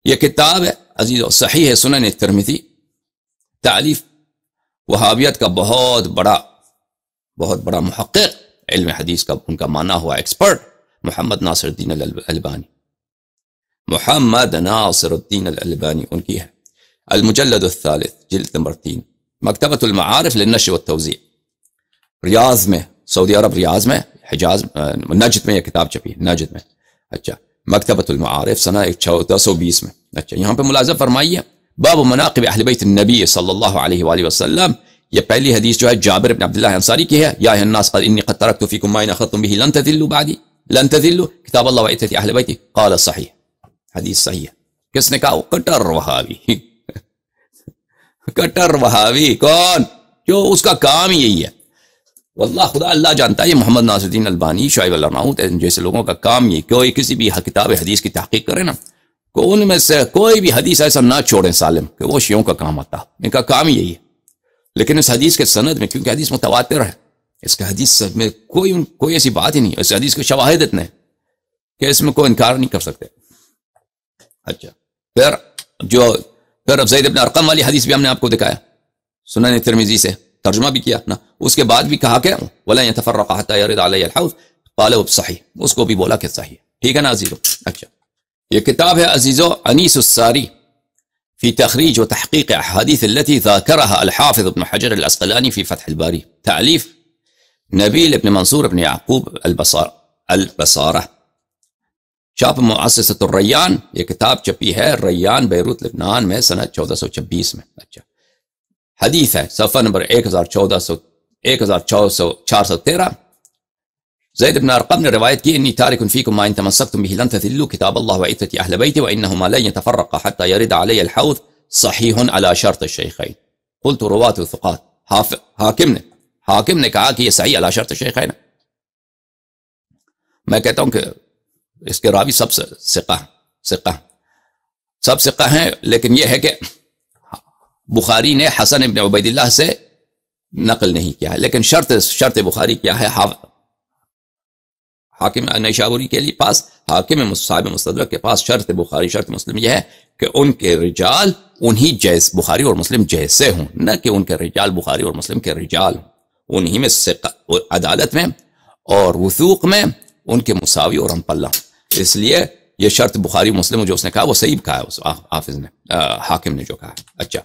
یہ کتاب ہے عزیزو صحیح سنن ترمذی، تالیف وہابیت کا بہت بڑا محقق، علم حدیث کا ان کا مانا ہوا ایکسپرٹ، محمد ناصر الدین الالبانی، محمد ناصر الدین الالبانی ان کی ہے۔ المجلد الثالث جلد نمبر 3، مکتبۃ المعارف للنشر والتوزیع، ریاض میں، سعودی عرب ریاض میں، حجاز نجد میں یہ کتاب چھپی ہے، نجد میں۔ اچھا، مکتبۃ المعارف سنہ 1420 میں۔ اچھا، یہاں پہ ملاحظہ فرمائیے، باب مناقب اہل بیت النبی صلی اللہ علیہ وآلہ وسلم، یہ پہلی حدیث جو ہے جابر بن عبداللہ انصاری کی ہے، یا الناس قد انی قد ترکت فیکم ما ان اخذتم به لن تذلوا بعدی، لن تذلوا کتاب اللہ وعترۃ اہل بیتی، قال صحیح، حدیث صحیح ہے۔ کس نے کہا؟ کٹر وہابی، کٹر وہابی، کون؟ جو اس کا کام یہی ہے، واللہ خدا اللہ جانتا ہے، یہ محمد ناصر الدین البانی، شعیب الارناؤوط جیسے لوگوں کا کام یہ، کوئی کسی بھی کتاب حدیث کی تحقیق کرے نا، ان میں سے کوئی بھی حدیث ایسا نہ چھوڑیں سالم کہ وہ شیعوں کا کام آتا، ان کا کام یہی ہے۔ لیکن اس حدیث کے سند میں، کیونکہ حدیث متواتر ہے، اس کا حدیث میں کوئی ایسی بات ہی نہیں، اس حدیث کے شواہد اتنے کہ اس میں کوئی انکار نہیں کر سکتے۔ اچھا، پھر زید بن ارقم والی حدیث بھی ہم نے آپ کو دکھایا، سنن ترمذی سے ترجمہ بھی کیا نا، اس کے بعد بھی کہا کہ وَلَا يَتَفَرَّقَ حَتَّى يَرِدَ عَلَيَّ الْحَوْض، قَالَ صحیح، اس کو بھی بولا کہ صحیح، ٹھیک ہے نا عزیزو۔ اچھا، یہ کتاب ہے عزیزو انیس الساری فی تخریج و تحقیق احادیث التي ذاکرها الحافظ ابن حجر العسقلانی فی فتح الباری، تالیف نبیل ابن منصور ابن یعقوب البصارہ، چاپ مؤسسۃ الریان، یہ کتاب چھپی ہے ریان بیروت لبنان میں سنہ 1426 میں۔ اچھا، حدیث ہے صفحہ نمبر 1413، زید بن ارقم نے روایت کی، انی تارک فیکم ما ان تمسکتم به لن تذلوا کتاب اللہ وعترۃ اہل بیتی وانہما لن یتفرقا حتی یرد علی الحوض صحیح علی شرط الشیخین، قلت رواة ثقات، حاکم نے کہا کہ یہ صحیح علی شرط الشیخین۔ میں کہتا ہوں کہ اس کے راوی سب ثقہ ہیں، لیکن یہ ہے کہ بخاری نے حسن ابن عبید اللہ سے نقل نہیں کیا ہے، لیکن شرط بخاری کیا ہے؟ حاکم نیشابوری کے لیے پاس، حاکم صاحب مستدرک کے پاس شرط بخاری شرط مسلم یہ ہے کہ ان کے رجال انہی جیسے بخاری اور مسلم جیسے ہوں، نہ کہ ان کے رجال بخاری اور مسلم کے رجال ہوں، انہی میں عدالت میں اور وثوق میں ان کے مساوی اور ہم پلہ۔ اس لیے یہ شرط بخاری مسلم جو اس نے کہا وہ صحیح کہا ہے، اس حافظ نے، حاکم نے جو کہا۔ اچھا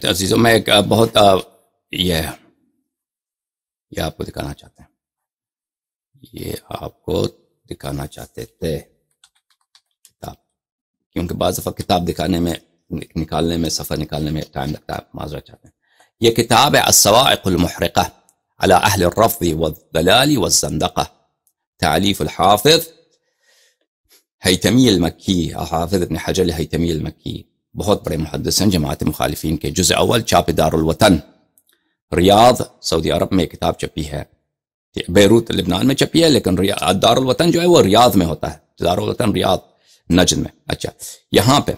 عزیزوں، میں ایک بہت یہ آپ کو دکھانا چاہتے ہیں، یہ آپ کو دکھانا چاہتے تھے کتاب، کیونکہ بعض دفعہ کتاب دکھانے میں نکالنے میں صفحہ نکالنے میں ٹائم لگتا ہے، معذرت چاہتے ہیں۔ یہ کتاب ہے الصواعق المحرقہ علی اہل الرفض والضلال والزندقہ، تعلیف الحافظ ہیثمی المکی، حافظ ابن حجر الہیثمی المکی، بہت بڑے محدث ہیں، جماعت مخالفین کے، جزء اول، چاپ دار الوطن ریاض سعودی عرب میں کتاب چھپی ہے، بیروت لبنان میں چھپی ہے، لیکن دار الوطن جو ہے وہ ریاض میں ہوتا ہے، دار الوطن ریاض نجد میں۔ اچھا، یہاں پہ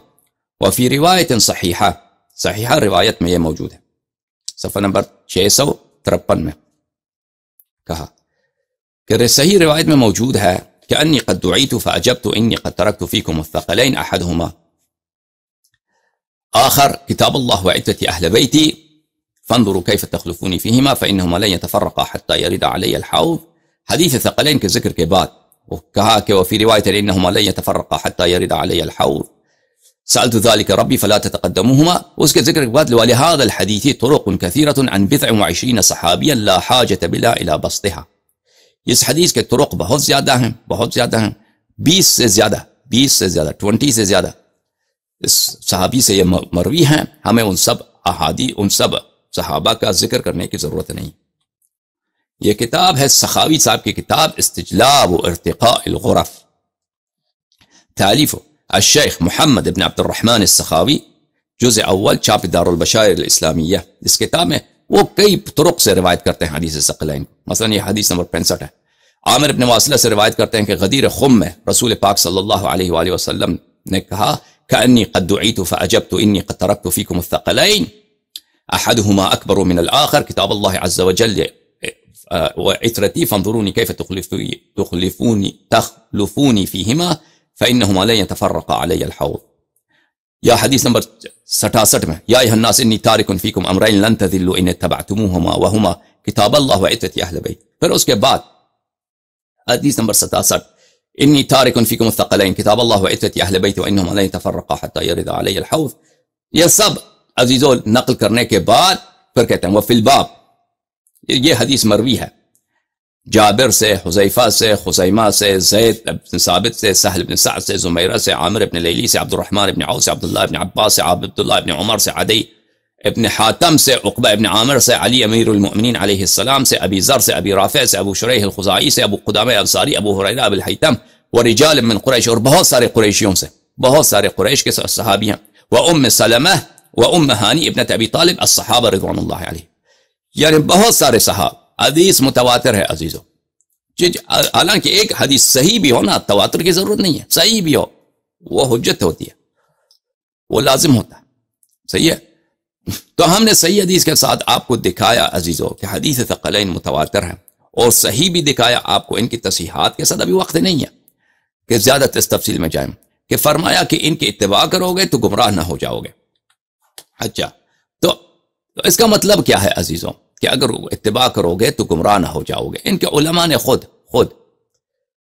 وفی روایت صحیحہ روایت میں یہ موجود ہے، صفحہ نمبر 653 میں کہا کہ صحیح روایت میں موجود ہے کہ انی قد دعیت فاجبت انی قد ترکت فیکم الثقلین احدہما آخر کتاب اللہ وعترۃ اہل بیتی فانظروا کیف تخلفونی فیہما فانہما لن یتفرقا حتی یرد علی الحوض۔ حدیث ثقلین کے ذکر کے بعد وہ کہا کہ وفی روایت انہما لن یتفرقا حتی یرد علی الحوض سألت ذلك ربی فلا تتقدموہما، اس کے ذکر کے بعد ولہذا الحدیث طرق کثیرۃ عن 20 صحابیا لا حاجۃ بلا الی بسطها، اس حدیث کے طرق بہت زیادہ ہیں، 20 سے زیادہ 20 سے زیادہ اس صحابی سے یہ مروی ہیں، ہمیں ان سب احادیث ان سب صحابہ کا ذکر کرنے کی ضرورت نہیں۔ یہ کتاب ہے سخاوی صاحب کی کتاب استجلاب و ارتقاء الغرف، تالیف الشیخ محمد ابن عبد الرحمن السخاوی، جزء اول، چاپ دار البشائر الاسلامیہ۔ اس کتاب میں وہ کئی طرق سے روایت کرتے ہیں حدیث ثقلین، مثلا یہ حدیث نمبر 65 ہے، عامر ابن واصلہ سے روایت کرتے ہیں کہ غدیر خم میں رسول پاک صلی اللہ علیہ وآلہ وسلم نے کہا کأنی قد دعیت فأجبت انی قد ترکت فیکم الثقلین احدہما اکبر من الآخر کتاب اللہ عز وجل وعترتی فانظرونی کیف تخلفونی فیہما فإنهما لن يتفرقا علي الحوض. یا حدیث نمبر 67 میں یا ایھا الناس انی تارک فیکم امرین لن تضلوا ان اتبعتموہما وہما کتاب اللہ وعترۃ اہل بیت. پھر اس کے بعد حدیث نمبر 67 انی تارک فیکم الثقلین کتاب اللہ وعترۃ اہل بیت وانہما لن يتفرقا حتى يرد علی الحوض. یہ سب عزیزو نقل کرنے کے بعد پھر کہتے ہیں وفی الباب، یہ حدیث مروی ہے جابر سے، حذیفہ سے، خزیمہ سے، زید بن ثابت سے، سہل بن سعد سے، زمیرہ سے، عامر بن لیلی سے، عبد الرحمن بن عوف سے، عبداللہ بن عباس سے، عبداللہ بن عمر سے، عدی ابن حاتم سے، عقبہ بن عامر سے، علی امیر المؤمنین علیہ السلام سے، ابی ذر سے، ابی رافع سے، ابو شریح الخزاعی سے، ابو قدامہ انصاری، ابو ہریرہ ابو الحیثم ورجال من قریش، اور بہت سارے قریشیوں سے، بہت سارے قریش کے صحابی ہیں، وام سلمہ وام ہانی ابنت ابی طالب الصحابہ رضوان اللہ علیہ. یعنی بہت سارے صحابہ. حدیث متواتر ہے عزیزو. حالانکہ ایک حدیث صحیح بھی ہو نا، تواتر کی ضرورت نہیں ہے، صحیح بھی ہو وہ حجت ہوتی ہے، وہ لازم ہوتا ہے. صحیح ہے. تو ہم نے صحیح حدیث کے ساتھ آپ کو دکھایا عزیزو کہ حدیث ثقلین متواتر ہے، اور صحیح بھی دکھایا آپ کو ان کی تصحیحات کے ساتھ. ابھی وقت نہیں ہے کہ زیادہ تفصیل میں جائیں، کہ فرمایا کہ ان کی اتباع کرو گے تو گمراہ نہ ہو جاؤ گے. اچھا، تو اس کا مطلب کیا ہے عزیزوں کہ اگر اتباع کرو گے تو گمراہ نہ ہو جاؤ گے. ان کے علماء نے خود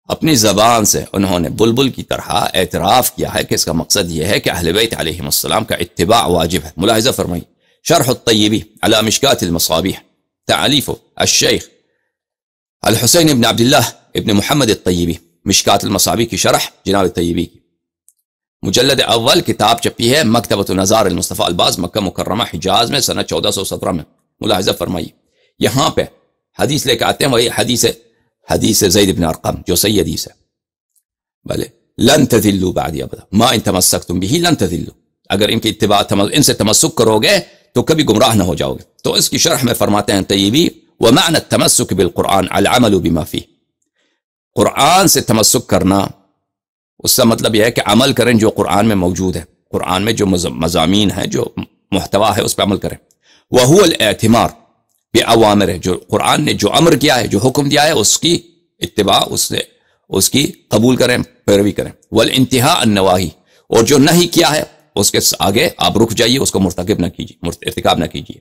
اپنی زبان سے انہوں نے بلبل کی طرح اعتراف کیا ہے کہ اس کا مقصد یہ ہے کہ اہل بیت علیہم السلام کا اتباع واجب ہے. ملاحظہ فرمائیے شرح الطیبی علی مشکات المصابیح تعلیف الشیخ الحسین ابن عبداللہ ابن محمد الطیبی، مشکات المصابیح کی شرح جناب الطیبی کی، مجلد اول، کتاب چھپی ہے مکتبۃ نزار المصطفیٰ الباز، مکہ مکرمہ حجاز میں سنہ 1417 میں. ملاحظہ فرمائیے یہاں پہ حدیث لے کے آتے ہیں، وہی حدیث زید بن ارقم جو صحیح حدیث ہے. بلے لن تذلوا بعدی ابدا ما ان تمسکتم به لن تذلوا، اگر ان کی اتباع ان سے تمسک کرو گے تو کبھی گمراہ نہ ہو جاؤ گے. تو اس کی شرح میں فرماتے ہیں طیبی ومعنى التمسک بالقرآن العمل بما فيه، قرآن سے تمسک کرنا اس کا مطلب یہ ہے کہ عمل کریں جو قرآن میں موجود ہے، قرآن میں جو مضامین ہیں، جو محتوا ہے اس پہ عمل کریں. وَهُوَ الْاعْتِمَارُ بِأَوَامِرِهِ، جو قرآن نے جو امر کیا ہے، جو حکم دیا ہے، اس کی اتباع، اس کی قبول کریں، پیروی کریں. وَالْإِنْتِهَاءُ النَّوَاهِ، اور جو نہیں کیا ہے اس کے آگے آپ رک جائیے، اس کو مرتکب نہ کیجیے، ارتکاب نہ کیجیے.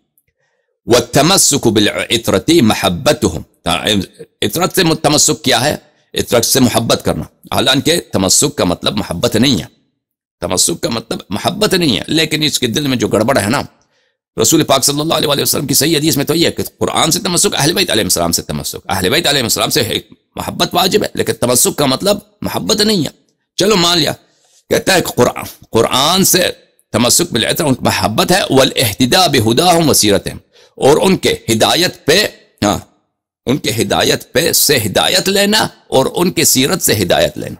وَالتَّمَسُّكُ بِالْعِطْرَةِ مَحَبَّتُهُمْ، عطرت سے تمسک کیا ہے؟ عطرت سے محبت کرنا. حالانکہ تمسک کا مطلب محبت نہیں ہے، تمسک کا مطلب محبت نہیں ہے، لیکن اس کے دل میں جو گڑبڑ ہے نا، رسول پاک صلی اللہ علیہ وسلم کی صحیح حدیث میں تو یہ ہے کہ قرآن سے تمسک، اہل بیت علیہ السلام سے تمسک، اہل بیت علیہ السلام سے محبت واجب ہے، لیکن تمسک کا مطلب محبت نہیں ہے. چلو مان لیا، کہتا ہے کہ قرآن سے تمسک بالعطر ان کی محبت ہے. والاہتداء بہداہم وسیرتہم، اور ان کے ہدایت پہ، ان کے ہدایت پہ سے ہدایت لینا اور ان کے سیرت سے ہدایت لینا.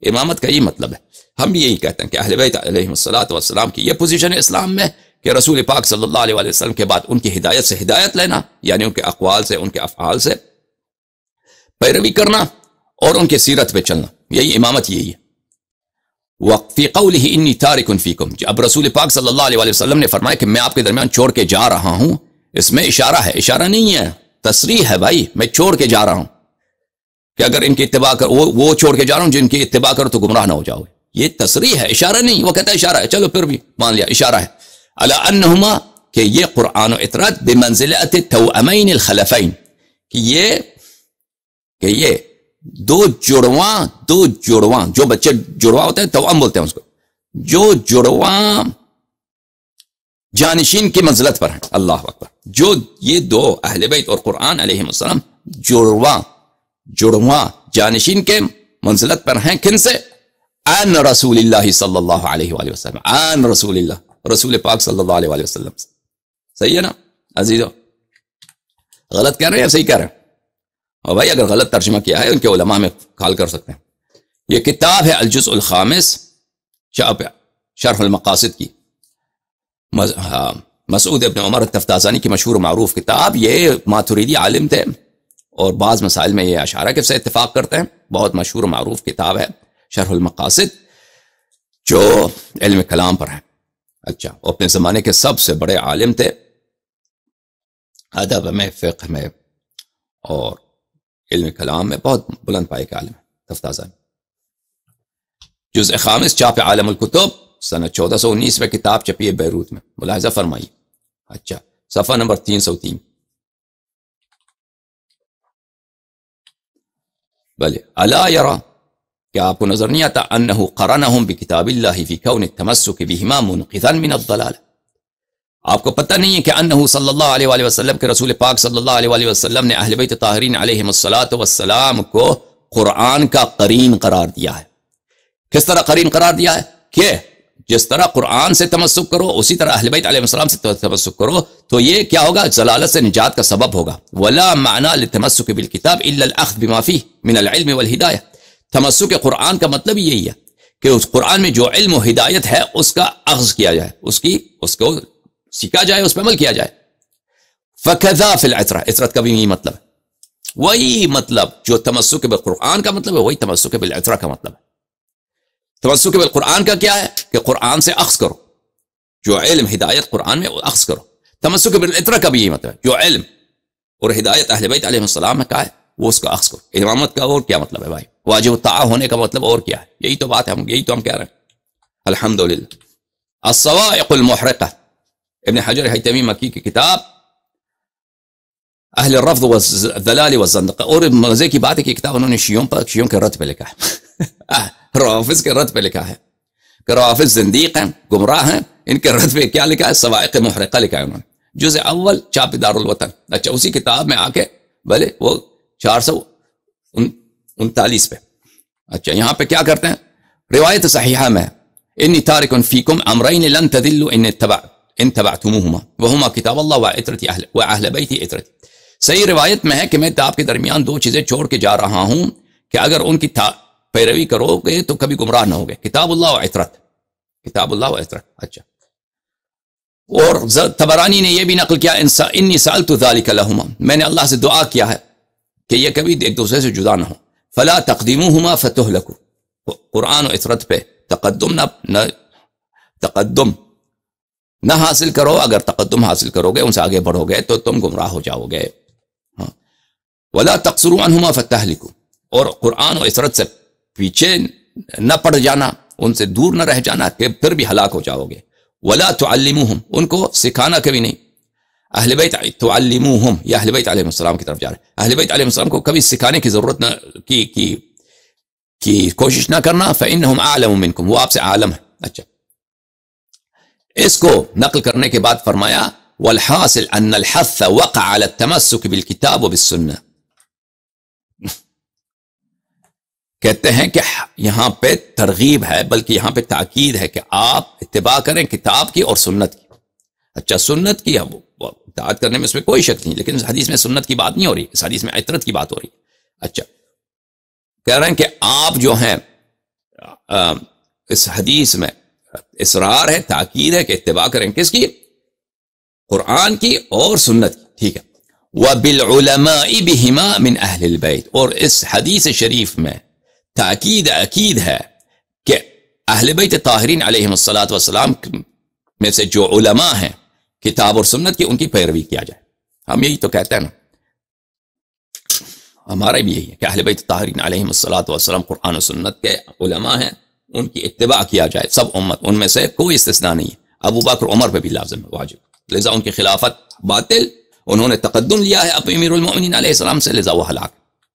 امامت کا یہ مطلب ہے. ہم بھی یہی کہتے ہیں کہ اہل بیت علیہ السلام کی یہ پوزیشن ہے اسلام میں کہ رسول پاک صلی اللہ علیہ وسلم کے بعد ان کی ہدایت سے ہدایت لینا، یعنی ان کے اقوال سے، ان کے افعال سے پیروی کرنا اور ان کے سیرت پہ چلنا. یہی امامت یہی ہے. وفی قولہ انی تارک فیکم، اب رسول پاک صلی اللہ علیہ وسلم نے فرمایا کہ میں آپ کے درمیان چھوڑ کے جا رہا ہوں، اس میں اشارہ ہے، اشارہ نہیں ہے، تصریح ہے. بھائی میں چھوڑ کے جا رہا ہوں کہ اگر ان کی اتباع کر، وہ چھوڑ کے جا رہا ہوں جن کی اتباع کرو تو گمراہ نہ ہو جاؤ گے. یہ تصریح ہے، اشارہ نہیں. وہ کہتا ہے اشارہ ہے، چلو پھر بھی مان لیا اشارہ ہے. علی انہما، کہ یہ قرآن و اطرت بمنزلت التوأمین الخلفین، کہ یہ دو جڑواں جو بچے جڑواں ہوتے ہیں، توأم بولتے ہیں اس کو، جو جڑواں جانشین کی منزلت پر ہیں. اللہ اکبر. جو یہ دو اہل بیت اور قرآن علیہ السلام جڑواں جانشین کے منزلت پر ہیں. کن سے؟ عن رسول اللہ صلی اللہ علیہ وآلہ وسلم، عن رسول اللہ، رسول پاک صلی اللہ علیہ وآلہ وسلم. صحیح ہے نا عزیزو؟ غلط کہہ رہے ہیں صحیح کہہ رہے ہیں؟ اور بھائی اگر غلط ترجمہ کیا ہے ان کے علماء میں کال کر سکتے ہیں. یہ کتاب ہے الجزء الخامس، شرح المقاصد کی، مسعود ابن عمر التفتازانی کی مشہور و معروف کتاب. یہ ماتریدی عالم تھے اور بعض مسائل میں یہ اشارہ سے اتفاق کرتے ہیں. بہت مشہور و معروف کتاب ہے شرح المقاصد، جو علم کلام پر ہے. اچھا، وہ اپنے زمانے کے سب سے بڑے عالم تھے، ادب میں، فقہ میں اور علم کلام میں بہت بلند پائے کے عالم ہے تفتازانی. جزء خامس چاپ عالم الکتب سنہ 1419 میں کتاب چھپی ہے بیروت میں، ملاحظہ فرمائیے۔ اچھا صفحہ نمبر 303۔ بلے الا یرا، کیا آپ کو نظر نہیں آتا انہ قرنہم بکتاب اللہ فی کون التمسک بہما منقذا من الضلال، آپ کو پتہ نہیں ہے کہ انہ صلی اللہ علیہ وآلہ وسلم کے رسول پاک صلی اللہ علیہ وآلہ وسلم نے اہل بیت طاہرین علیہم الصلاۃ والسلام کو قرآن کا قرین قرار دیا ہے۔ کس طرح قرین قرار دیا ہے؟ کہ جس طرح قرآن سے تمسک کرو اسی طرح اہل بیت علیہ السلام سے تمسک کرو تو یہ کیا ہوگا؟ ضلالت سے نجات کا سبب ہوگا۔ ولا معنی للتمسک بالکتاب الا الاخذ بما فیہ من العلم والہدایہ، تمسک قرآن کا مطلب یہی ہے کہ اس قرآن میں جو علم و ہدایت ہے اس کا اخذ کیا جائے، اس کو سیکھا جائے، اس پہ عمل کیا جائے۔ فکذا فی العطرہ، عطرت کا بھی یہی مطلب ہے، وہی مطلب جو تمسک بالقرآن کا مطلب ہے وہی تمسک بالعطرہ کا مطلب ہے۔ تمسک بالقرآن کا کیا ہے کہ قرآن سے اخذ کرو، جو علم ہدایت قرآن میں اخذ کرو۔ تمسک بالعطرہ کا بھی یہی مطلب ہے، جو علم اور ہدایت اہل بیت علیہ السلام کا ہے وہ اس کا اخذ کرو۔ امامت کا اور کیا مطلب ہے بھائی؟ واجب الطاعہ ہونے کا مطلب اور کیا ہے؟ یہی تو بات ہے، یہی تو ہم کہہ رہے ہیں۔ الحمدللہ۔ الصواعق المحرقہ، ابن حجر حیتمی مکی کی کتاب اہل الرفض والضلال والزندقہ، اور مزے کی بات ہے کہ کتاب انہوں نے شیعوں کے رد پہ لکھا ہے، روافض کے رد پہ لکھا ہے کہ روافض زندیق ہیں، گمراہ ہیں، ان کے رد پہ کیا لکھا ہے؟ صواعق محرقہ لکھا ہے انہوں نے، جزء اول چاپ دار الوطن۔ اچھا اسی کتاب میں آ کے بھلے وہ 439 پہ۔ اچھا یہاں پہ کیا کرتے ہیں؟ روایت صحیحہ میں انی تارک فیکم امرین لن تذلوا ان تبعتموہما وہما کتاب اللہ واہل بیت عطرتی، صحیح روایت میں ہے کہ میں آپ کے درمیان دو چیزیں چھوڑ کے جا رہا ہوں کہ اگر ان کی پیروی کرو گے تو کبھی گمراہ نہ ہوگے، کتاب اللہ و عطرت، کتاب اللہ و عطرت۔ اچھا اور طبرانی نے یہ بھی نقل کیا انی سألت ذلک لہما، میں نے اللہ سے دعا کیا ہے کہ یہ کبھی ایک دوسرے سے جدا نہ ہو۔ فلا تقدموہما فتہلکوا، قرآن و عطرت پہ تقدم نہ حاصل کرو، اگر تقدم حاصل کرو گے ان سے آگے بڑھو گے تو تم گمراہ ہو جاؤ گے۔ ولا تقصروا عنہما فتہلکوا، اور قرآن و عطرت سے پیچھے نہ پڑ جانا، ان سے دور نہ رہ جانا کہ پھر بھی ہلاک ہو جاؤ گے۔ ولا تعلموہم، ان کو سکھانا کبھی نہیں، اہل بیت تعلموہم، یا اہل بیت علیہ السلام کی طرف جا رہے ہیں، اہل بیت علیہ السلام کو کبھی سکھانے کی ضرورت نہ کی کوشش نہ کرنا، فإنہم اعلم منکم، وہ آپ سے عالم ہے۔ اچھا اس کو نقل کرنے کے بعد فرمایا والحاصل ان الحث وقع على التمسك بالکتاب وبالسنہ، کہتے ہیں کہ یہاں پہ ترغیب ہے بلکہ یہاں پہ تاکید ہے کہ آپ اتباع کریں کتاب کی اور سنت کی۔ اچھا سنت کی اطاعت کرنے میں اس میں کوئی شک نہیں، لیکن اس حدیث میں سنت کی بات نہیں ہو رہی، اس حدیث میں عطرت کی بات ہو رہی۔ اچھا کہہ رہے ہیں کہ آپ جو ہیں اس حدیث میں اصرار ہے، تاکید ہے کہ اتباع کریں کس کی؟ قرآن کی اور سنت کی، ٹھیک ہے۔ وَبِالْعُلَمَاءِ بِهِمَا مِنْ أَهْلِ الْبَيْتِ، اور اس حدیث شریف میں تاکید اکید ہے کہ اہل بیت طاہرین علیہم الصلاۃ والسلام میں سے جو علماء ہیں کتاب اور سنت کی ان کی پیروی کیا جائے۔ ہم یہی تو کہتے ہیں نا، ہمارا بھی یہی ہے کہ اہل بیت طاہرین علیہم الصلاۃ والسلام قرآن و سنت کے علماء ہیں، ان کی اتباع کیا جائے، سب امت، ان میں سے کوئی استثناء نہیں ہے، ابو بکر عمر پہ بھی لازم ہے، واجب، لذا ان کی خلافت باطل، انہوں نے تقدم لیا ہے اب امیر المؤمنین علیہ السلام سے، لذا وہ ہلاک۔